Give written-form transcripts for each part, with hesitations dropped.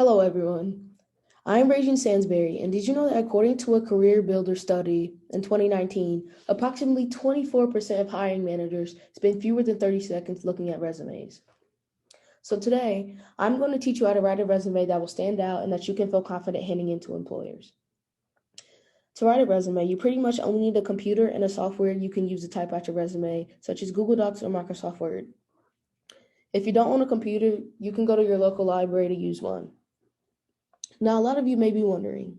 Hello, everyone. I'm Rajan Sansberry, and did you know that according to a Career Builder study in 2019, approximately 24% of hiring managers spend fewer than 30 seconds looking at resumes? So today, I'm going to teach you how to write a resume that will stand out and that you can feel confident handing in to employers. To write a resume, you pretty much only need a computer and a software you can use to type out your resume, such as Google Docs or Microsoft Word. If you don't own a computer, you can go to your local library to use one. Now, a lot of you may be wondering,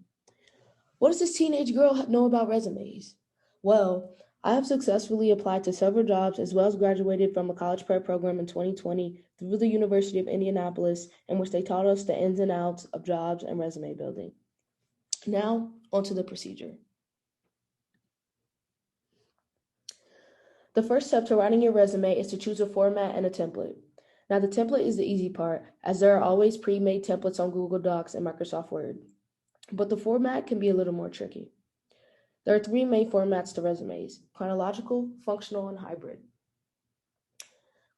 what does this teenage girl know about resumes? Well, I have successfully applied to several jobs as well as graduated from a college prep program in 2020 through the University of Indianapolis, in which they taught us the ins and outs of jobs and resume building. Now, onto the procedure. The first step to writing your resume is to choose a format and a template. Now, the template is the easy part, as there are always pre-made templates on Google Docs and Microsoft Word. But the format can be a little more tricky. There are three main formats to resumes: chronological, functional, and hybrid.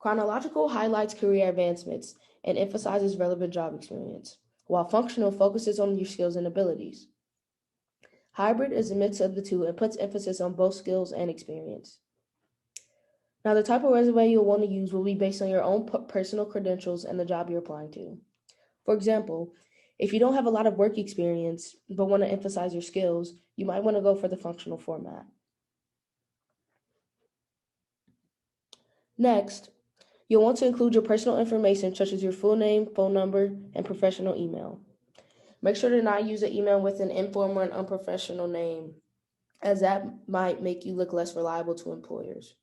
Chronological highlights career advancements and emphasizes relevant job experience, while functional focuses on your skills and abilities. Hybrid is a mix of the two and puts emphasis on both skills and experience. Now, the type of resume you'll want to use will be based on your own personal credentials and the job you're applying to. For example, if you don't have a lot of work experience but want to emphasize your skills, you might want to go for the functional format. Next, you'll want to include your personal information such as your full name, phone number, and professional email. Make sure to not use an email with an informal and unprofessional name, as that might make you look less reliable to employers.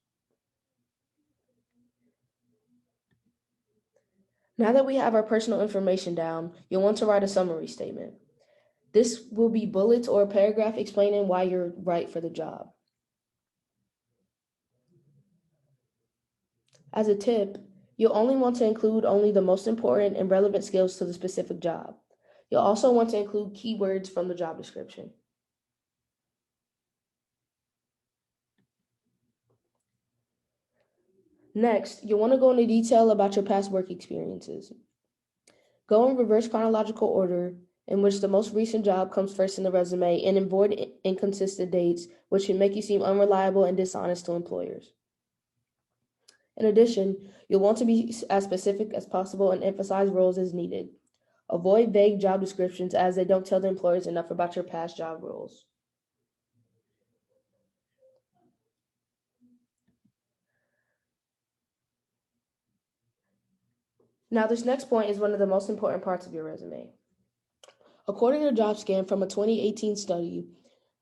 Now that we have our personal information down, you'll want to write a summary statement. This will be bullets or a paragraph explaining why you're right for the job. As a tip, you'll only want to include only the most important and relevant skills to the specific job. You'll also want to include keywords from the job description. Next, you'll want to go into detail about your past work experiences. Go in reverse chronological order, in which the most recent job comes first in the resume, and avoid inconsistent dates, which can make you seem unreliable and dishonest to employers. In addition, you'll want to be as specific as possible and emphasize roles as needed. Avoid vague job descriptions, as they don't tell the employers enough about your past job roles. Now, this next point is one of the most important parts of your resume. According to JobScan from a 2018 study,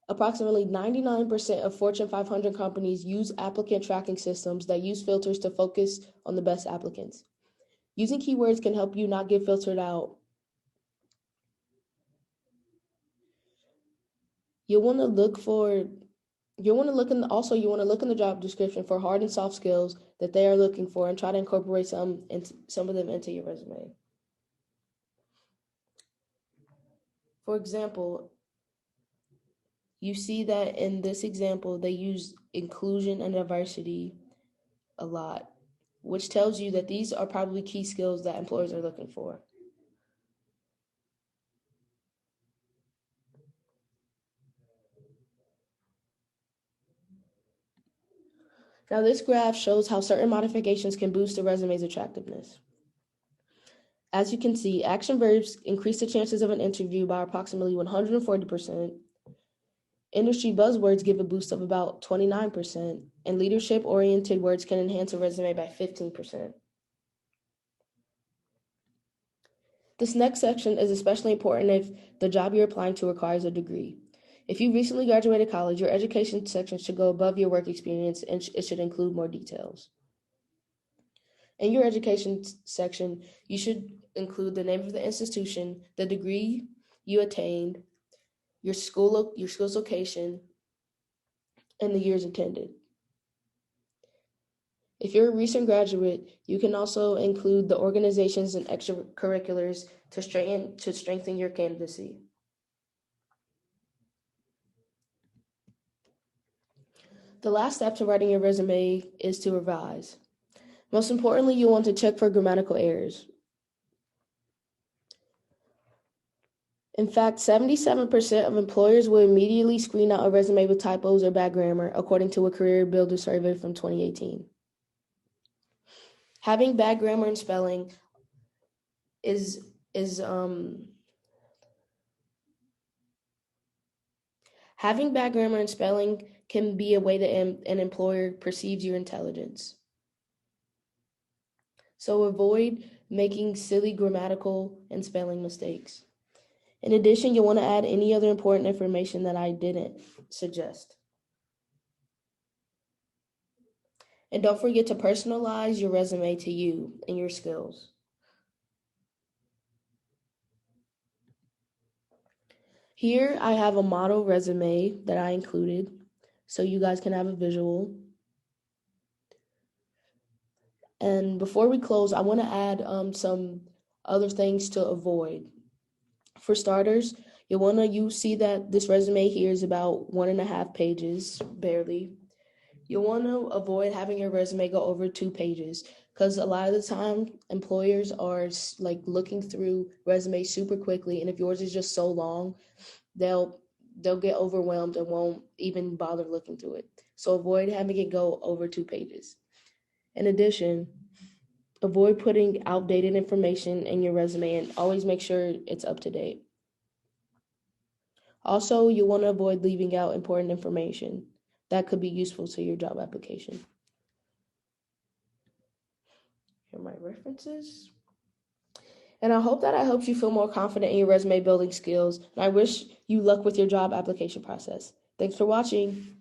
approximately 99% of Fortune 500 companies use applicant tracking systems that use filters to focus on the best applicants. Using keywords can help you not get filtered out. You'll want to look for you want to look in the, also you want to look in the job description for hard and soft skills that they are looking for and try to incorporate some of them into your resume. For example, you see that in this example they use inclusion and diversity a lot, which tells you that these are probably key skills that employers are looking for. Now, this graph shows how certain modifications can boost a resume's attractiveness. As you can see, action verbs increase the chances of an interview by approximately 140%. Industry buzzwords give a boost of about 29%, and leadership-oriented words can enhance a resume by 15%. This next section is especially important if the job you're applying to requires a degree. If you recently graduated college, your education section should go above your work experience and it should include more details. In your education section, you should include the name of the institution, the degree you attained, your school's location, and the years attended. If you're a recent graduate, you can also include the organizations and extracurriculars to strengthen your candidacy. The last step to writing your resume is to revise. Most importantly, you'll want to check for grammatical errors. In fact, 77% of employers will immediately screen out a resume with typos or bad grammar, according to a Career Builder survey from 2018. Having bad grammar and spelling having bad grammar and spelling can be a way that an employer perceives your intelligence. So avoid making silly grammatical and spelling mistakes. In addition, you'll want to add any other important information that I didn't suggest. And don't forget to personalize your resume to you and your skills. Here I have a model resume that I included so you guys can have a visual. And before we close, I want to add some other things to avoid. For starters, you see that this resume here is about 1.5 pages, barely. You'll want to avoid having your resume go over 2 pages because a lot of the time employers are like looking through resumes super quickly, and if yours is just so long, they'll get overwhelmed and won't even bother looking through it. So avoid having it go over 2 pages. In addition, avoid putting outdated information in your resume and always make sure it's up to date. Also, you want to avoid leaving out important information that could be useful to your job application. Here are my references. And I hope that I helped you feel more confident in your resume building skills. And I wish you luck with your job application process. Thanks for watching.